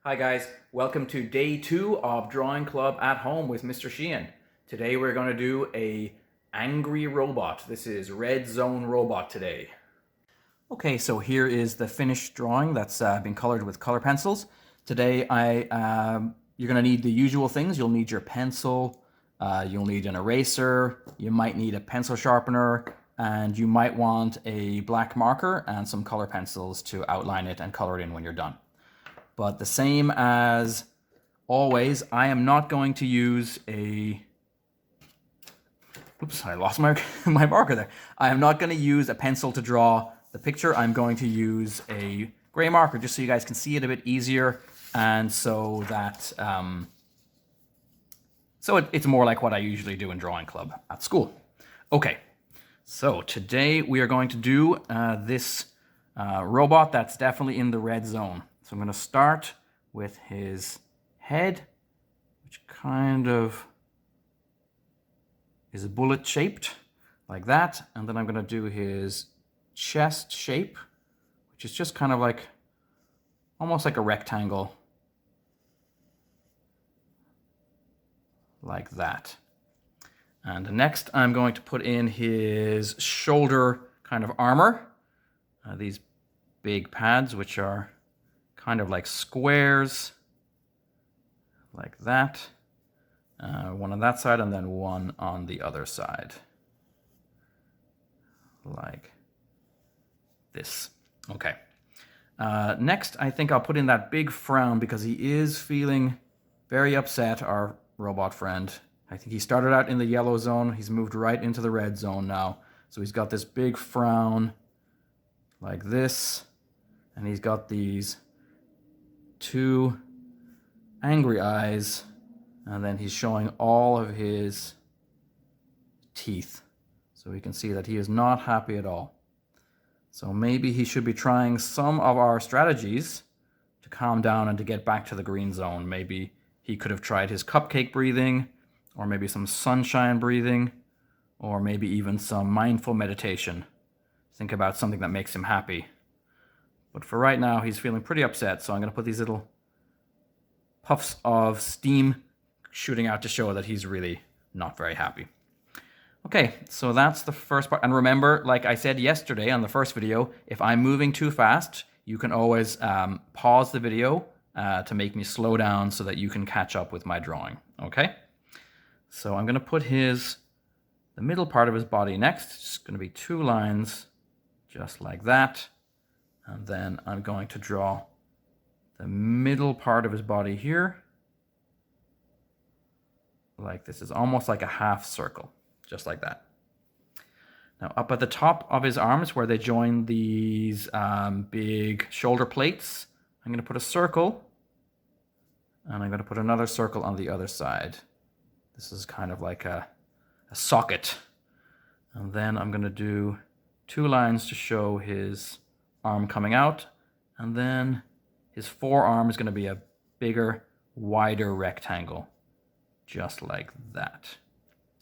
Hi guys, welcome to day 2 of Drawing Club at Home with Mr. Sheehan. Today we're going to do a angry robot. This is Red Zone Robot today. Okay, so here is the finished drawing that's been colored with color pencils. Today you're going to need the usual things. You'll need your pencil, you'll need an eraser, you might need a pencil sharpener, and you might want a black marker and some color pencils to outline it and color it in when you're done. But the same as always, I am not going to use a... Oops, I lost my marker there. I am not going to use a pencil to draw the picture. I'm going to use a gray marker just so you guys can see it a bit easier, and so that it's more like what I usually do in drawing club at school. Okay, so today we are going to do this robot that's definitely in the red zone. So I'm going to start with his head, which kind of is bullet shaped like that. And then I'm going to do his chest shape, which is just kind of like, almost like a rectangle, like that. And next I'm going to put in his shoulder kind of armor, these big pads, which are kind of like squares, like that. One on that side and then one on the other side, like this. Okay. Next, I think I'll put in that big frown because he is feeling very upset, our robot friend. I think he started out in the yellow zone. He's moved right into the red zone now. So he's got this big frown like this, and he's got these two angry eyes, and then he's showing all of his teeth. So we can see that he is not happy at all. So maybe he should be trying some of our strategies to calm down and to get back to the green zone. Maybe he could have tried his cupcake breathing, or maybe some sunshine breathing, or maybe even some mindful meditation. Think about something that makes him happy. But for right now, he's feeling pretty upset, so I'm going to put these little puffs of steam shooting out to show that he's really not very happy. Okay, so that's the first part. And remember, like I said yesterday on the first video, if I'm moving too fast, you can always pause the video to make me slow down so that you can catch up with my drawing, okay? So I'm going to put the middle part of his body next. It's going to be 2 lines, just like that. And then I'm going to draw the middle part of his body here, like this. Is almost like a half circle, just like that. Now up at the top of his arms where they join these big shoulder plates, I'm going to put a circle, and I'm going to put another circle on the other side. This is kind of like a socket. And then I'm going to do 2 lines to show his arm coming out, and then his forearm is going to be a bigger, wider rectangle, just like that.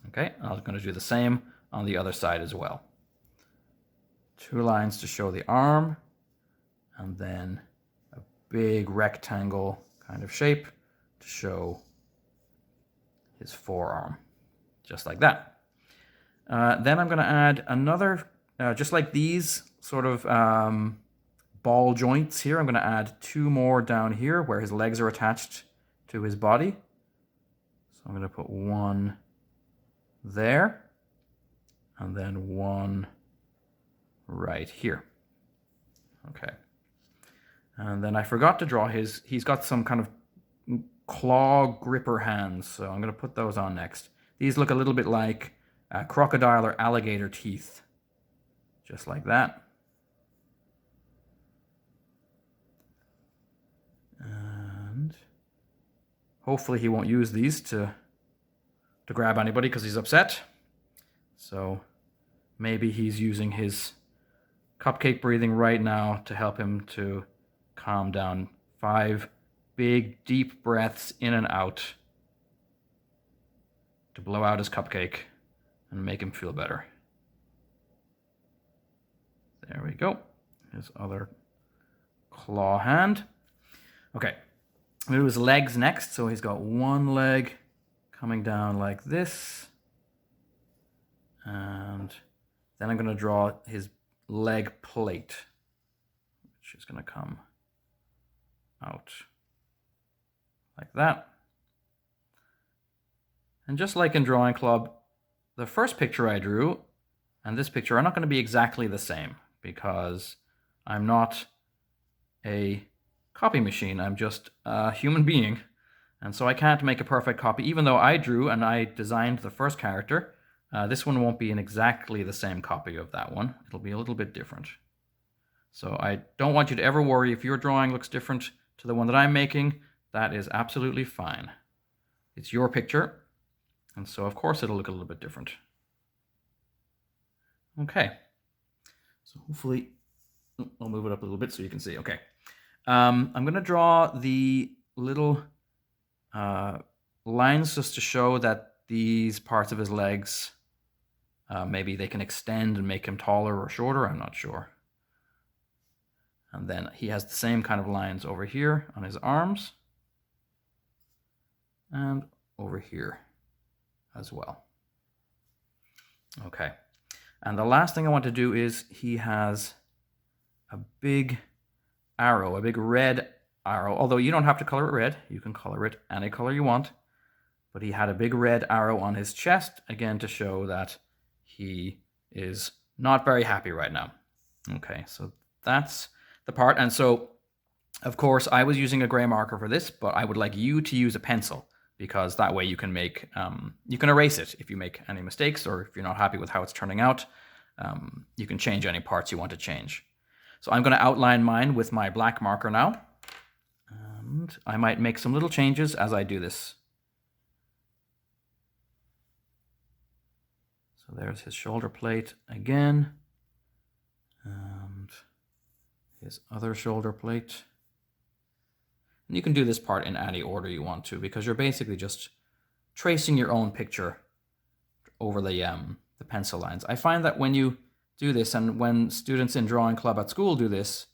Okay, I'm going to do the same on the other side as well. 2 lines to show the arm, and then a big rectangle kind of shape to show his forearm, just like that. Then I'm going to add another, just like these sort of ball joints here. I'm going to add 2 more down here where his legs are attached to his body. So I'm going to put 1 there, and then 1 right here. Okay. And then I forgot to draw he's got some kind of claw gripper hands, so I'm going to put those on next. These look a little bit like crocodile or alligator teeth, just like that. And hopefully he won't use these to grab anybody because he's upset. So maybe he's using his cupcake breathing right now to help him to calm down. 5 big, deep breaths in and out to blow out his cupcake and make him feel better. There we go. His other claw hand. Okay, I'm going to do his legs next. So he's got one leg coming down like this. And then I'm going to draw his leg plate, which is going to come out like that. And just like in Drawing Club, the first picture I drew and this picture are not going to be exactly the same because I'm not a copy machine. I'm just a human being. And so I can't make a perfect copy. Even though I drew and I designed the first character, this one won't be in exactly the same copy of that one. It'll be a little bit different. So I don't want you to ever worry if your drawing looks different to the one that I'm making. That is absolutely fine. It's your picture, and so of course it'll look a little bit different. Okay, so hopefully, I'll move it up a little bit so you can see. Okay, I'm going to draw the little lines just to show that these parts of his legs, maybe they can extend and make him taller or shorter, I'm not sure. And then he has the same kind of lines over here on his arms and over here as well. Okay, and the last thing I want to do is he has a big arrow, a big red arrow, although you don't have to color it red, you can color it any color you want, but he had a big red arrow on his chest, again to show that he is not very happy right now. Okay, so that's the part. And so, of course, I was using a gray marker for this, but I would like you to use a pencil because that way you can make, you can erase it if you make any mistakes or if you're not happy with how it's turning out. You can change any parts you want to change. So I'm going to outline mine with my black marker now. And I might make some little changes as I do this. So there's his shoulder plate again. And his other shoulder plate. And you can do this part in any order you want to because you're basically just tracing your own picture over the pencil lines. I find that when you do this and when students in drawing club at school do this,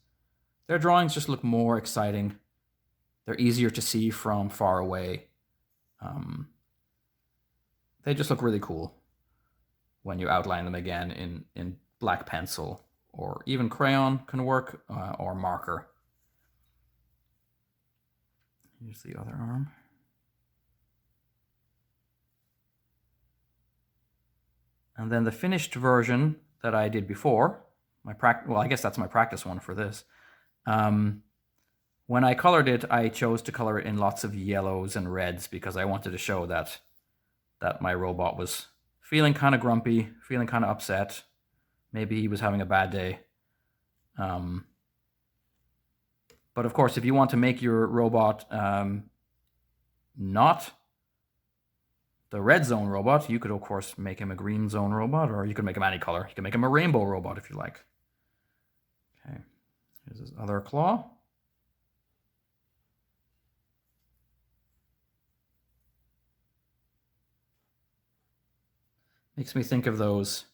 their drawings just look more exciting. They're easier to see from far away. They just look really cool when you outline them again in black pencil, or even crayon can work, or marker. Here's the other arm. And then the finished version that I did before, well, I guess that's my practice one for this. When I colored it, I chose to color it in lots of yellows and reds because I wanted to show that my robot was feeling kind of grumpy, feeling kind of upset. Maybe he was having a bad day. But of course, if you want to make your robot not the red zone robot, you could of course make him a green zone robot, or you could make him any color. You can make him a rainbow robot if you like. Okay, here's his other claw. Makes me think of those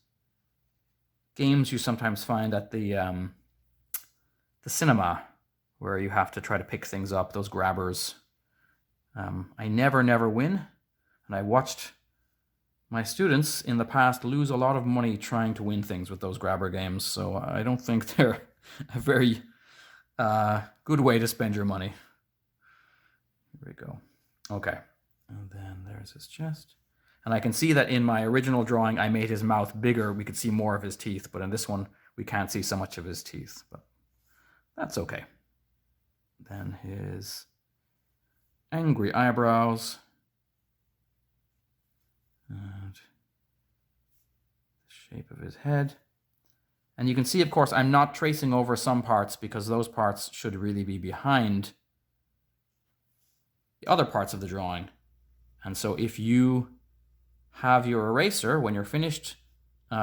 games you sometimes find at the cinema, where you have to try to pick things up, those grabbers. I never win, and I watched my students in the past lose a lot of money trying to win things with those grabber games, so I don't think they're a very good way to spend your money. Here we go. Okay, and then there's his chest. And I can see that in my original drawing, I made his mouth bigger. We could see more of his teeth, but in this one, we can't see so much of his teeth, but that's okay. Then his angry eyebrows. And the shape of his head. And you can see, of course, I'm not tracing over some parts because those parts should really be behind the other parts of the drawing. And so if you have your eraser, when you're finished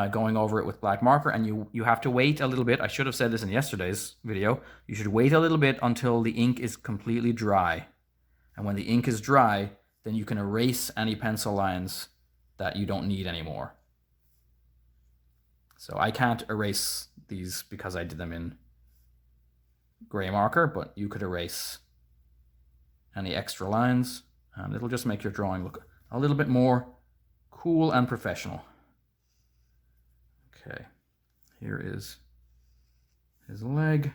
going over it with black marker, and you have to wait a little bit. I should have said this in yesterday's video. You should wait a little bit until the ink is completely dry. And when the ink is dry, then you can erase any pencil lines that you don't need anymore. So I can't erase these because I did them in gray marker, but you could erase any extra lines, and it'll just make your drawing look a little bit more cool and professional. Okay, here is his leg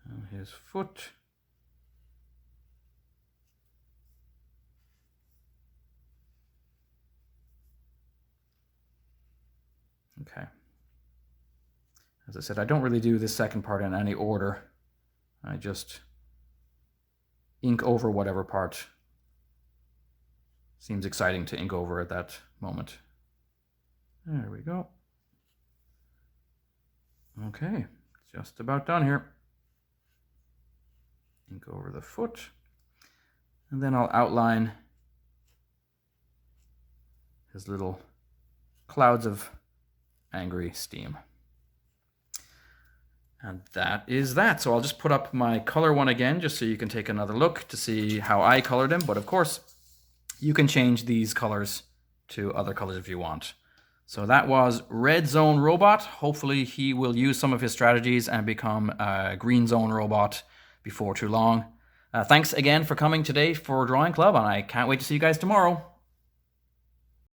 and his foot. Okay. As I said, I don't really do this second part in any order. I just ink over whatever part seems exciting to ink over at that moment. There we go. Okay, just about done here. Ink over the foot. And then I'll outline his little clouds of angry steam. And that is that. So I'll just put up my color one again, just so you can take another look to see how I colored him. But of course, you can change these colors to other colors if you want. So that was Red Zone Robot. Hopefully he will use some of his strategies and become a Green Zone Robot before too long. Thanks again for coming today for Drawing Club, and I can't wait to see you guys tomorrow.